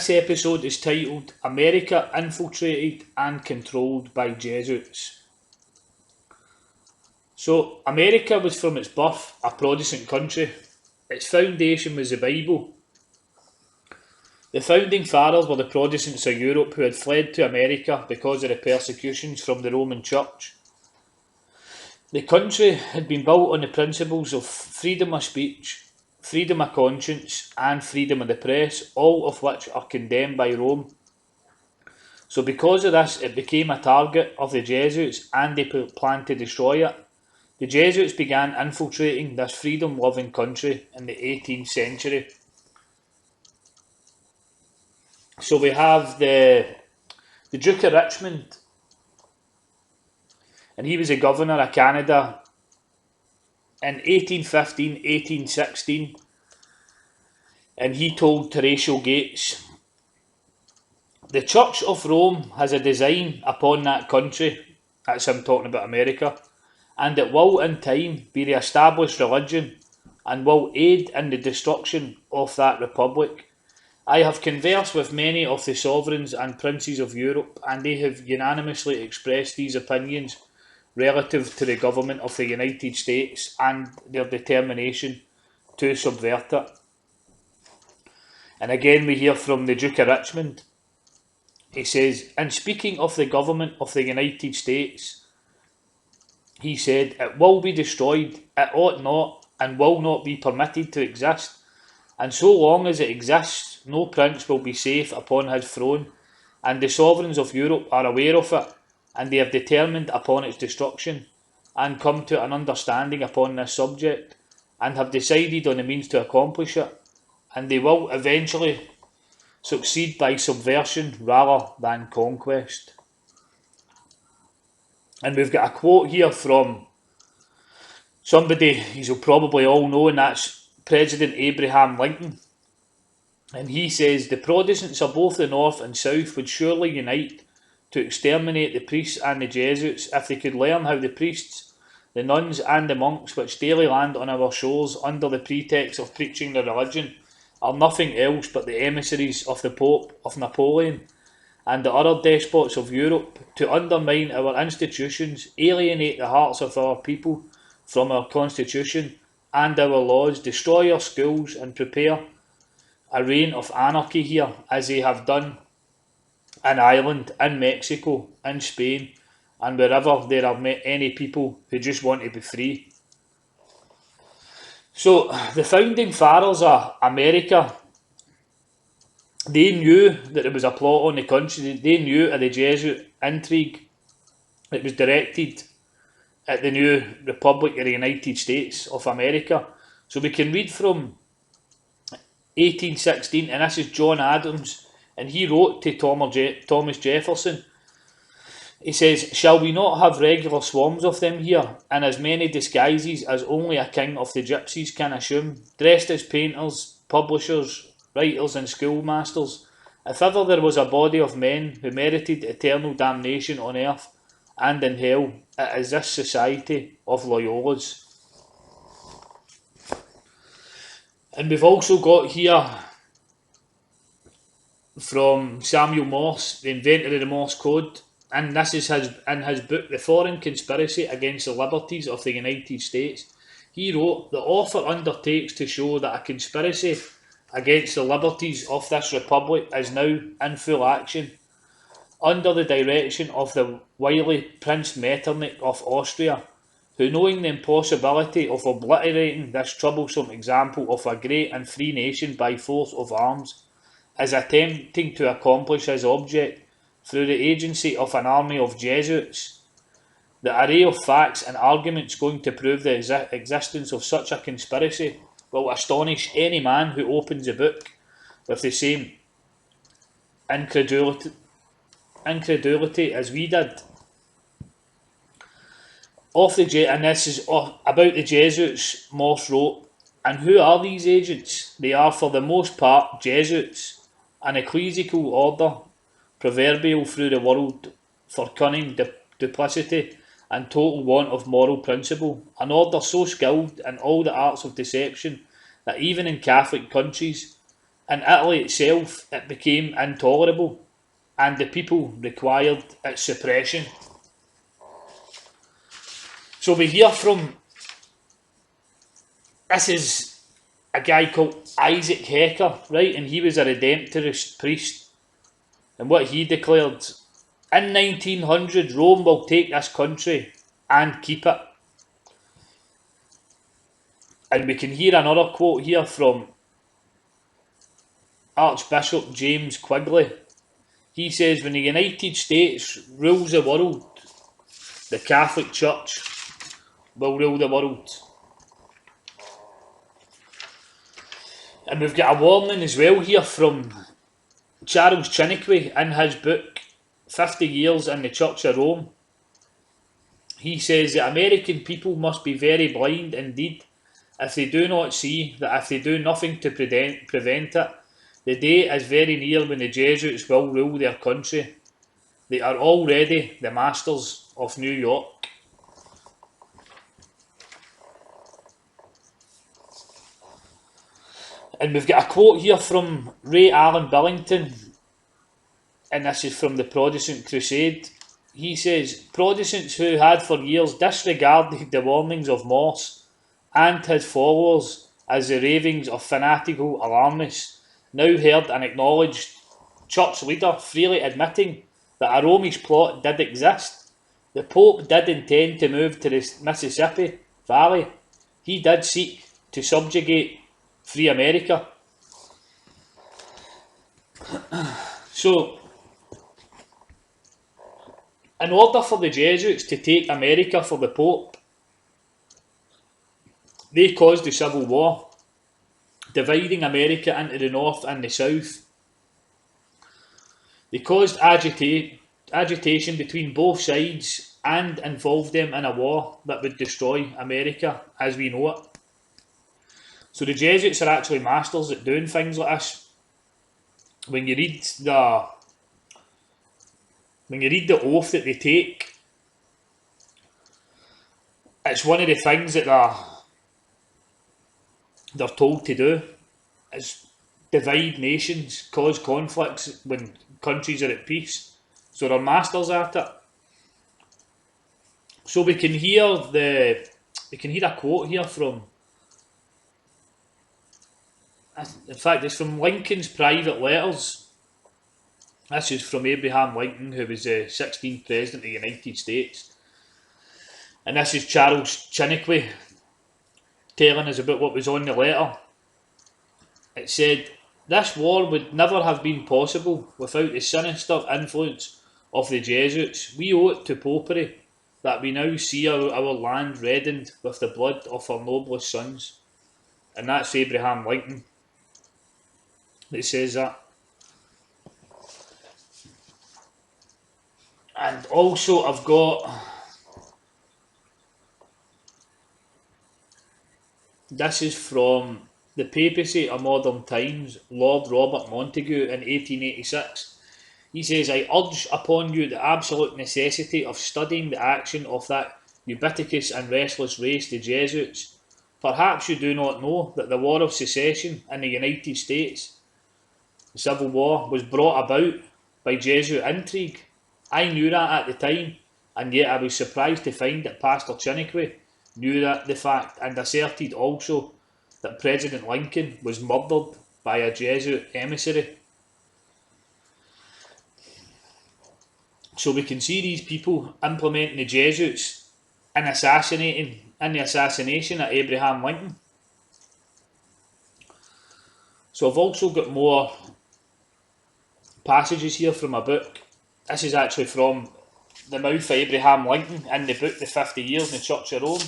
this episode is titled America Infiltrated and Controlled by Jesuits. So, America was from its birth a Protestant country. Its foundation was the Bible. The founding fathers were the Protestants of Europe who had fled to America because of the persecutions from the Roman Church. The country had been built on the principles of freedom of speech, freedom of conscience and freedom of the press, all of which are condemned by Rome. So because of this, it became a target of the Jesuits and they planned to destroy it. The Jesuits began infiltrating this freedom-loving country in the 18th century. So we have the Duke of Richmond, and he was a governor of Canada in 1815, 1816, and he told Horatio Gates, "The Church of Rome has a design upon that country," that's him talking about America, "and it will in time be the established religion and will aid in the destruction of that republic. I have conversed with many of the sovereigns and princes of Europe, and they have unanimously expressed these opinions relative to the government of the United States and their determination to subvert it." And again we hear from the Duke of Richmond. He says, "In speaking of the government of the United States, he said, it will be destroyed, it ought not, and will not be permitted to exist. And so long as it exists, no prince will be safe upon his throne, and the sovereigns of Europe are aware of it, and they have determined upon its destruction, and come to an understanding upon this subject, and have decided on the means to accomplish it, and they will eventually succeed by subversion rather than conquest." And we've got a quote here from somebody you'll probably all know, and that's President Abraham Lincoln. And he says, "The Protestants of both the North and South would surely unite to exterminate the priests and the Jesuits if they could learn how the priests, the nuns and the monks which daily land on our shores under the pretext of preaching the religion are nothing else but the emissaries of the Pope, of Napoleon, and the other despots of Europe, to undermine our institutions, alienate the hearts of our people from our constitution and our laws, destroy our schools, and prepare a reign of anarchy here, as they have done in Ireland, in Mexico, in Spain, and wherever there are any people who just want to be free." So the founding fathers of America, they knew that there was a plot on the country. They knew of the Jesuit intrigue that was directed at the new Republic of the United States of America. So we can read from 1816, and this is John Adams, and he wrote to Thomas Jefferson. He says, "Shall we not have regular swarms of them here, in as many disguises as only a king of the gypsies can assume, dressed as painters, publishers, writers and schoolmasters? If ever there was a body of men who merited eternal damnation on earth and in hell, it is this society of Loyolas." And we've also got here from Samuel Morse, the inventor of the Morse code, and this is in his book, The Foreign Conspiracy Against the Liberties of the United States. He wrote, "The author undertakes to show that a conspiracy against the liberties of this republic is now in full action, under the direction of the wily Prince Metternich of Austria, who, knowing the impossibility of obliterating this troublesome example of a great and free nation by force of arms, is attempting to accomplish his object through the agency of an army of Jesuits. The array of facts and arguments going to prove the existence of such a conspiracy will astonish any man who opens a book with the same incredulity as we did." And this is about the Jesuits. Morse wrote, "And who are these agents? They are for the most part Jesuits, an ecclesiastical order, proverbial through the world for cunning, duplicity, and total want of moral principle, an order so skilled in all the arts of deception that even in Catholic countries In Italy itself, it became intolerable, and the people required its suppression. So we hear from, this is a guy called Isaac Hecker, right? And he was a Redemptorist priest. And what he declared, in 1900, Rome will take this country and keep it. And we can hear another quote here from Archbishop James Quigley. He says, when the United States rules the world, the Catholic Church will rule the world. And we've got a warning as well here from Charles Chiniquy in his book 50 Years in the Church of Rome. He says the American people must be very blind indeed if they do not see that if they do nothing to prevent it, the day is very near when the Jesuits will rule their country. They are already the masters of New York. And we've got a quote here from Ray Allen Billington, and this is from the Protestant Crusade. He says, Protestants who had for years disregarded the warnings of Morse and his followers as the ravings of fanatical alarmists now heard an acknowledged church leader freely admitting that a Romish plot did exist. The Pope did intend to move to the Mississippi Valley. He did seek to subjugate free America. So, in order for the Jesuits to take America for the Pope, they caused the Civil War, dividing America into the North and the South. They caused agitation between both sides and involved them in a war that would destroy America as we know it. So the Jesuits are actually masters at doing things like this. When you read the oath that they take, it's one of the things that they're told to do is divide nations, cause conflicts when countries are at peace. So they're masters at it. So we can hear a quote here from, in fact it's from Lincoln's private letters. This is from Abraham Lincoln, who was the 16th President of the United States. And this is Charles Chiniquy telling us about what was on the letter. It said, this war would never have been possible without the sinister influence of the Jesuits. We owe it to Popery that we now see our land reddened with the blood of our noblest sons. And that's Abraham Lincoln that says that. And also I've got, this is from The Papacy of Modern Times, Lord Robert Montagu in 1886. He says, I urge upon you the absolute necessity of studying the action of that ubiquitous and restless race, the Jesuits. Perhaps you do not know that the War of Secession in the United States, the Civil War, was brought about by Jesuit intrigue. I knew that at the time, and yet I was surprised to find that Pastor Chiniquy knew the fact and asserted also that President Lincoln was murdered by a Jesuit emissary. So we can see these people implementing the Jesuits in the assassination of Abraham Lincoln. So I've also got more passages here from a book. This is actually from the mouth of Abraham Lincoln in the book The 50 Years in the Church of Rome.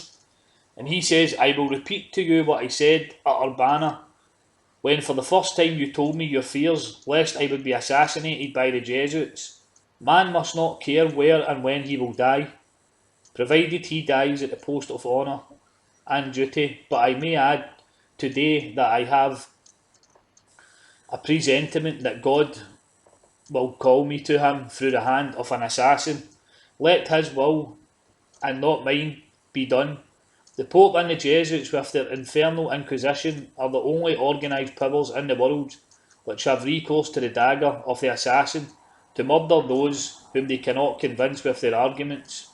And he says, I will repeat to you what I said at Urbana, when for the first time you told me your fears lest I would be assassinated by the Jesuits. Man must not care where and when he will die, provided he dies at the post of honour and duty. But I may add today that I have a presentiment that God will call me to him through the hand of an assassin. Let his will and not mine be done. The Pope and the Jesuits with their infernal inquisition are the only organised powers in the world which have recourse to the dagger of the assassin to murder those whom they cannot convince with their arguments,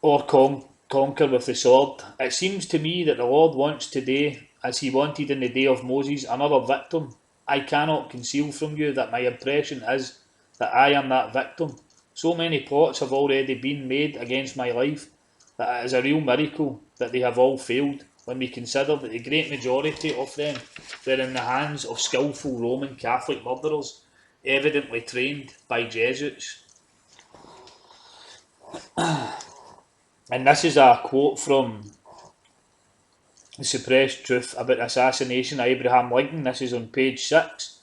or conquer with the sword. It seems to me that the Lord wants today, as he wanted in the day of Moses, another victim. I cannot conceal from you that my impression is that I am that victim. So many plots have already been made against my life that it is a real miracle that they have all failed, when we consider that the great majority of them were in the hands of skilful Roman Catholic murderers, evidently trained by Jesuits. And this is a quote from The Suppressed Truth About the Assassination of Abraham Lincoln. This is on page 6.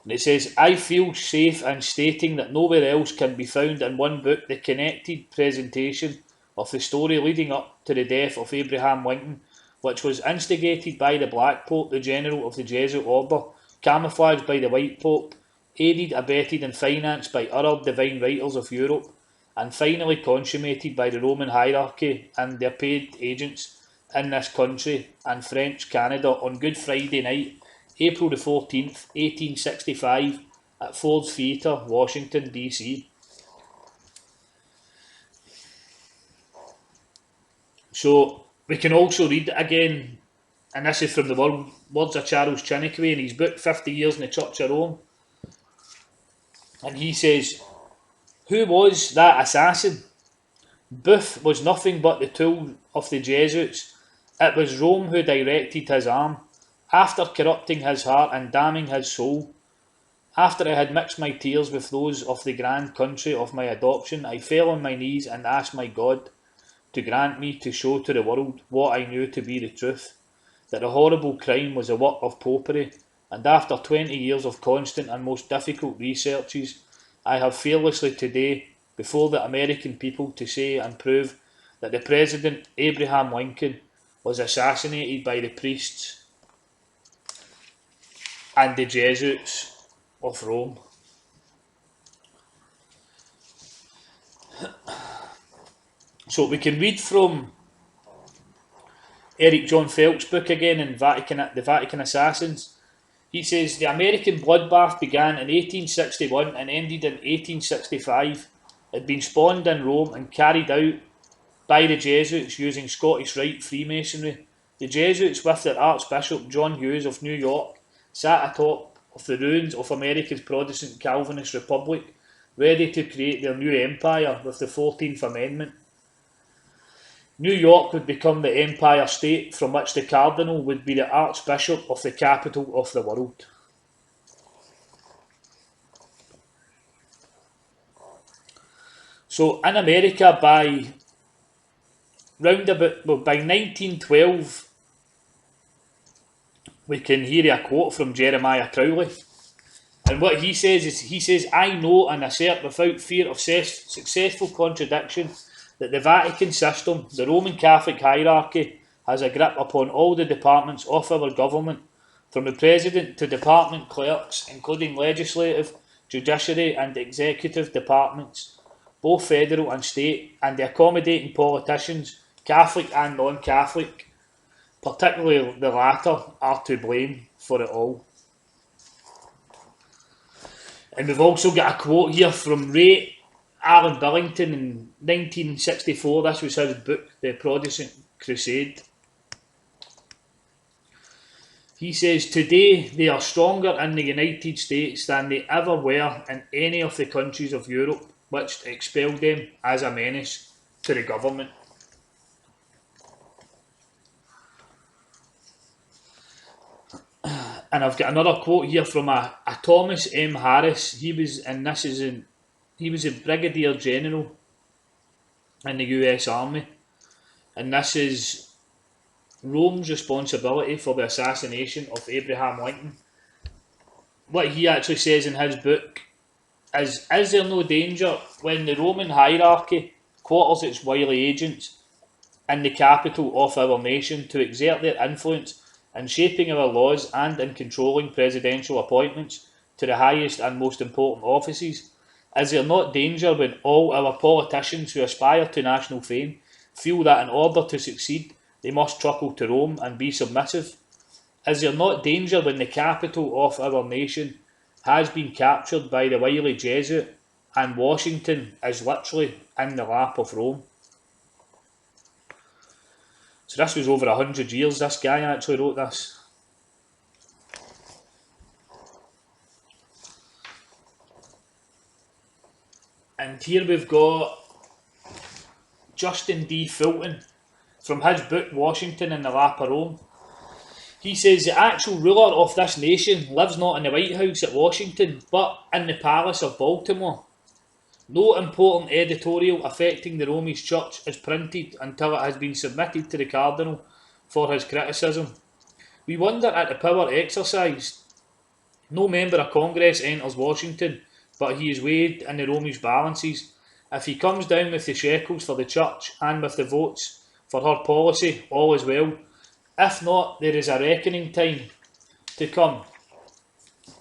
And it says, I feel safe in stating that nowhere else can be found in one book the connected presentation of the story leading up to the death of Abraham Lincoln, which was instigated by the Black Pope, the general of the Jesuit order, camouflaged by the White Pope, aided, abetted and financed by other divine writers of Europe, and finally consummated by the Roman hierarchy and their paid agents in this country and French Canada on Good Friday night, April the 14th, 1865, at Ford's Theatre, Washington, D.C. So we can also read again, and this is from the words of Charles Chiniquy in his book 50 Years in the Church of Rome. And he says, who was that assassin? Booth was nothing but the tool of the Jesuits. It was Rome who directed his arm. After corrupting his heart and damning his soul, after I had mixed my tears with those of the grand country of my adoption, I fell on my knees and asked my God to grant me to show to the world what I knew to be the truth, that the horrible crime was a work of popery, and after 20 years of constant and most difficult researches, I have fearlessly today before the American people to say and prove that the President Abraham Lincoln was assassinated by the priests and the Jesuits of Rome. So we can read from Eric John Felt's book again in The Vatican Assassins. He says, the American bloodbath began in 1861 and ended in 1865. It had been spawned in Rome and carried out by the Jesuits using Scottish Rite Freemasonry. The Jesuits, with their Archbishop John Hughes of New York, sat atop of the ruins of America's Protestant Calvinist Republic, ready to create their new empire with the 14th Amendment. New York would become the Empire State, from which the Cardinal would be the Archbishop of the capital of the world. So in America, by 1912, we can hear a quote from Jeremiah Crowley. And what he says, I know and assert without fear of successful contradiction that the Vatican system, the Roman Catholic hierarchy, has a grip upon all the departments of our government, from the President to department clerks, including legislative, judiciary and executive departments, both federal and state, and the accommodating politicians, Catholic and non-Catholic, particularly the latter, are to blame for it all. And we've also got a quote here from Ray Alan Billington in 1964. This was his book, The Protestant Crusade. He says, today they are stronger in the United States than they ever were in any of the countries of Europe which expelled them as a menace to the government. And I've got another quote here from a Thomas M. Harris. He was a brigadier general in the US Army, and this is Rome's responsibility for the assassination of Abraham Lincoln. What he actually says in his book is there no danger when the Roman hierarchy quarters its wily agents in the capital of our nation to exert their influence in shaping our laws and in controlling presidential appointments to the highest and most important offices? Is there not danger when all our politicians who aspire to national fame feel that in order to succeed they must truckle to Rome and be submissive? Is there not danger when the capital of our nation has been captured by the wily Jesuit and Washington is literally in the lap of Rome? So this was over 100 years this guy actually wrote this. And here we've got Justin D. Fulton from his book Washington in the Lap of Rome. He says the actual ruler of this nation lives not in the White House at Washington, but in the Palace of Baltimore. No important editorial affecting the Romish Church is printed until it has been submitted to the Cardinal for his criticism. We wonder at the power exercised. No member of Congress enters Washington, but he is weighed in the Romish balances. If he comes down with the shekels for the Church and with the votes for her policy, all is well. If not, there is a reckoning time to come,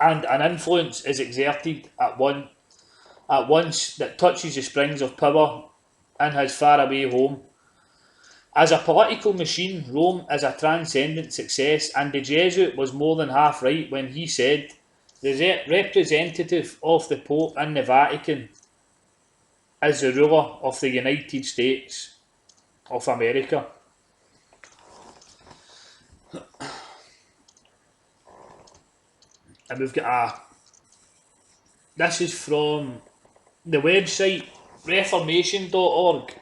and an influence is exerted at once that touches the springs of power in his faraway home. As a political machine, Rome is a transcendent success, and the Jesuit was more than half right when he said, the representative of the Pope in the Vatican is the ruler of the United States of America. And we've got this is from the website reformation.org,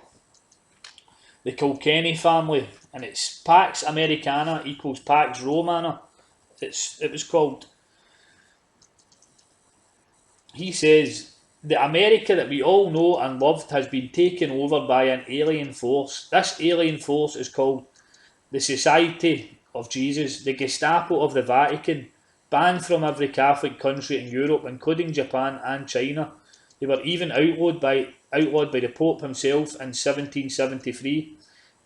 the Kilkenny family, and it's Pax Americana equals Pax Romana. It was called. He says, the America that we all know and loved has been taken over by an alien force. This alien force is called the Society of Jesus, the Gestapo of the Vatican, banned from every Catholic country in Europe, including Japan and China. They were even outlawed by the Pope himself in 1773.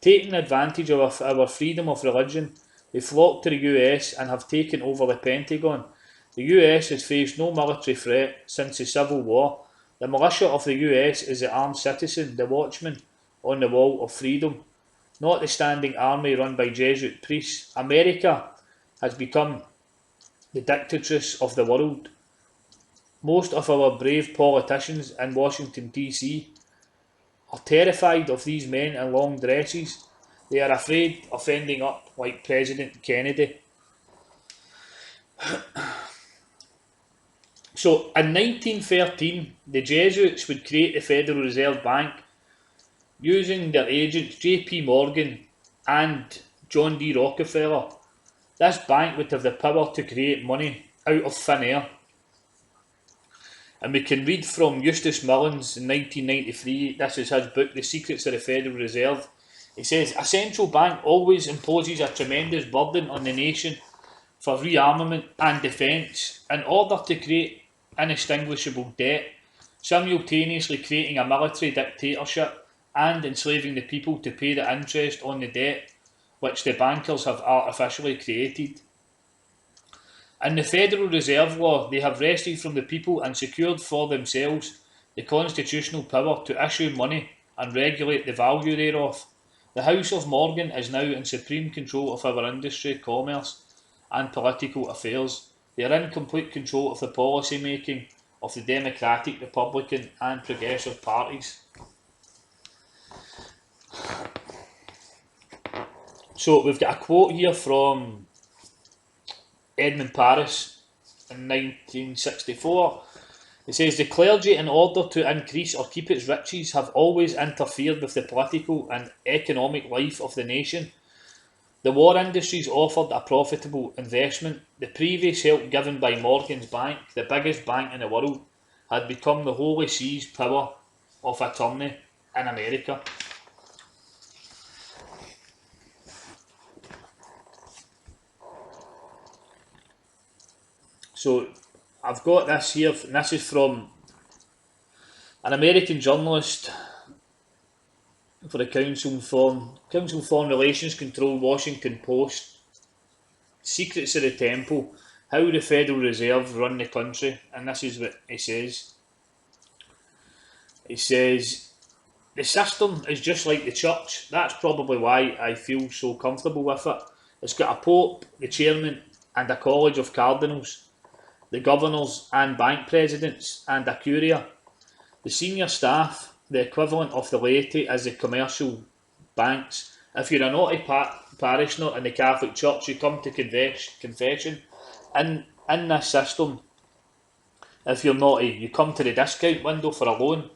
Taking advantage of our freedom of religion, they flocked to the US and have taken over the Pentagon. The US has faced no military threat since the Civil War. The militia of the US is the armed citizen, the watchman on the wall of freedom, not the standing army run by Jesuit priests. America has become the dictatress of the world. Most of our brave politicians in Washington DC are terrified of these men in long dresses. They are afraid of ending up like President Kennedy. So in 1913, the Jesuits would create the Federal Reserve Bank using their agents J.P. Morgan and John D. Rockefeller. This bank would have the power to create money out of thin air. And we can read from Eustace Mullins in 1993, this is his book, The Secrets of the Federal Reserve. He says, a central bank always imposes a tremendous burden on the nation for rearmament and defence in order to create inextinguishable debt, simultaneously creating a military dictatorship and enslaving the people to pay the interest on the debt which the bankers have artificially created. In the Federal Reserve Law, they have wrested from the people and secured for themselves the constitutional power to issue money and regulate the value thereof. The House of Morgan is now in supreme control of our industry, commerce and political affairs. They are in complete control of the policy making of the Democratic, Republican and Progressive parties. So we've got a quote here from Edmund Paris in 1964. It says, the clergy, in order to increase or keep its riches, have always interfered with the political and economic life of the nation. The war industries offered a profitable investment. The previous help given by Morgan's Bank, the biggest bank in the world, had become the Holy See's power of attorney in America. So I've got this here, and this is from an American journalist for the Council on Foreign Relations Control, Washington Post. Secrets of the Temple, how the Federal Reserve run the country, and this is what he says. He says, the system is just like the church. That's probably why I feel so comfortable with it. It's got a pope, the chairman, and a college of cardinals, the governors and bank presidents, and a curia. The senior staff, the equivalent of the laity, is the commercial banks. If you're a naughty parishioner in the Catholic Church, you come to confession. In this system, if you're naughty, you come to the discount window for a loan.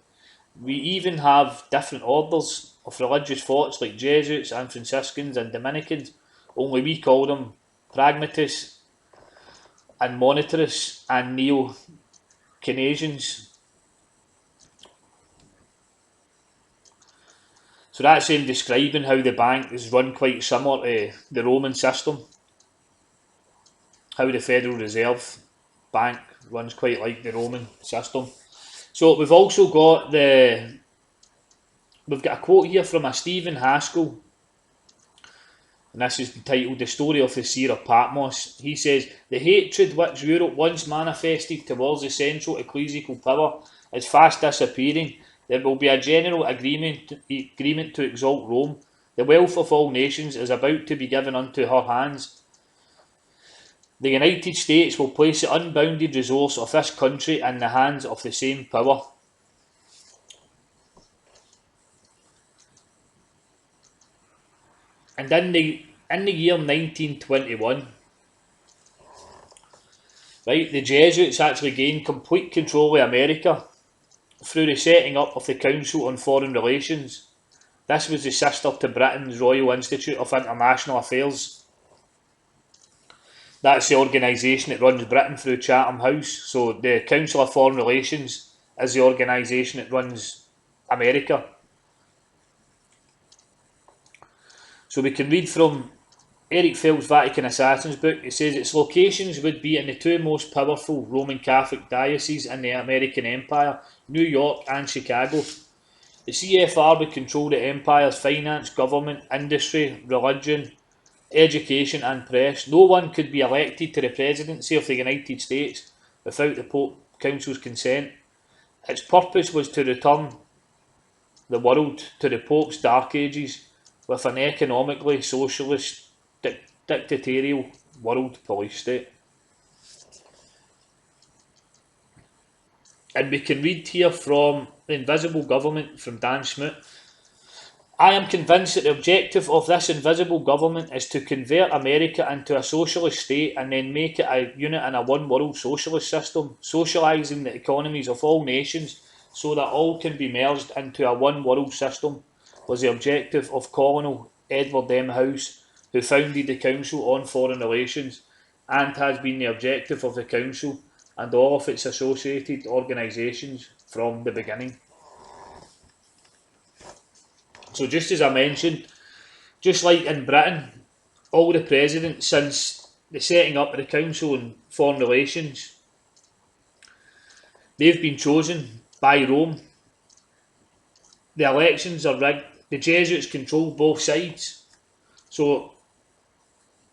We even have different orders of religious thoughts like Jesuits and Franciscans and Dominicans, only we call them pragmatists and monetarists and neo-Keynesians. So that's him describing how the bank is run quite similar to the Roman system, how the Federal Reserve Bank runs quite like the Roman system. So we've also got we've got a quote here from a Stephen Haskell, and this is entitled The Story of the Seer of Patmos. He says, the hatred which Europe once manifested towards the central ecclesiastical power is fast disappearing. There will be a general agreement to exalt Rome. The wealth of all nations is about to be given unto her hands. The United States will place the unbounded resource of this country in the hands of the same power. And in the year 1921, right, the Jesuits actually gained complete control of America through the setting up of the Council on Foreign Relations. This was the sister to Britain's Royal Institute of International Affairs. That's the organisation that runs Britain through Chatham House. So the Council of Foreign Relations is the organisation that runs America. So we can read from Eric Feld's Vatican Assassins book. It says its locations would be in the two most powerful Roman Catholic dioceses in the American Empire, New York and Chicago. The CFR would control the empire's finance, government, industry, religion, education and press. No one could be elected to the presidency of the United States without the Pope Council's consent. Its purpose was to return the world to the Pope's Dark Ages with an economically socialist dictatorial world police state. And we can read here from The Invisible Government from Dan Smoot. I am convinced that the objective of this invisible government is to convert America into a socialist state and then make it a unit in a one-world socialist system, socialising the economies of all nations so that all can be merged into a one-world system, was the objective of Colonel Edward M. House, who founded the Council on Foreign Relations, and has been the objective of the Council and all of its associated organisations from the beginning. So just as I mentioned, just like in Britain, all the presidents since the setting up of the Council on Foreign Relations, they've been chosen by Rome. The elections are rigged. The Jesuits control both sides. So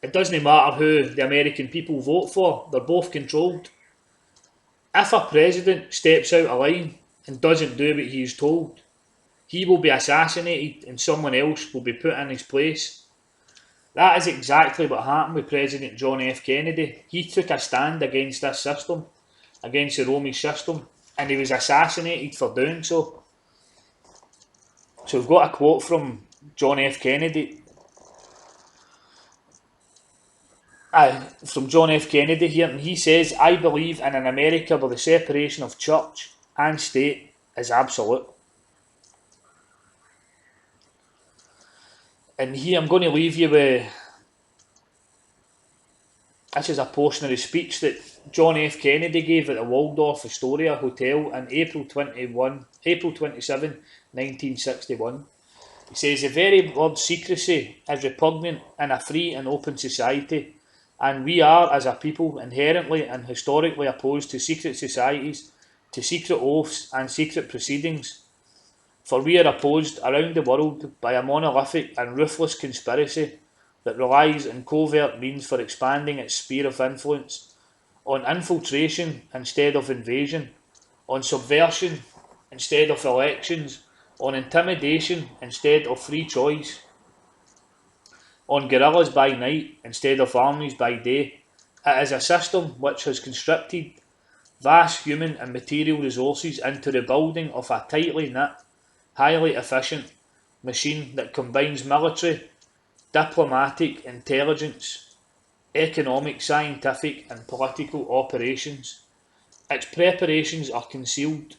it doesn't matter who the American people vote for, they're both controlled. If a president steps out of line and doesn't do what he is told, he will be assassinated and someone else will be put in his place. That is exactly what happened with President John F. Kennedy. He took a stand against this system, against the Romish system, and he was assassinated for doing so. So we've got a quote from John F. Kennedy. From John F. Kennedy here, and he says, I believe in an America where the separation of church and state is absolute. And here I'm going to leave you with, this is a portion of the speech that John F. Kennedy gave at the Waldorf Astoria Hotel on April 27, 1961. He says, the very word secrecy is repugnant in a free and open society, and we are, as a people, inherently and historically opposed to secret societies, to secret oaths and secret proceedings. For we are opposed around the world by a monolithic and ruthless conspiracy that relies on covert means for expanding its sphere of influence, on infiltration instead of invasion, on subversion instead of elections, on intimidation instead of free choice, on guerrillas by night instead of armies by day. It is a system which has conscripted vast human and material resources into the building of a tightly knit, highly efficient machine that combines military, diplomatic, intelligence, economic, scientific, and political operations. Its preparations are concealed,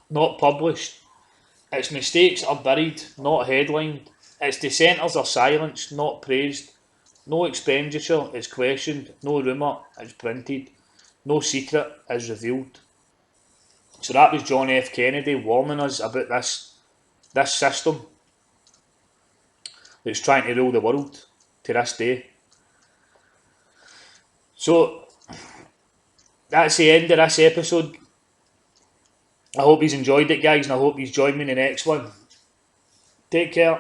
not published. Its mistakes are buried, not headlined. Its dissenters are silenced, not praised. No expenditure is questioned, no rumour is printed, no secret is revealed. So that was John F. Kennedy warning us about this system that's trying to rule the world to this day. So that's the end of this episode. I hope you've enjoyed it, guys, and I hope you join me in the next one. Take care.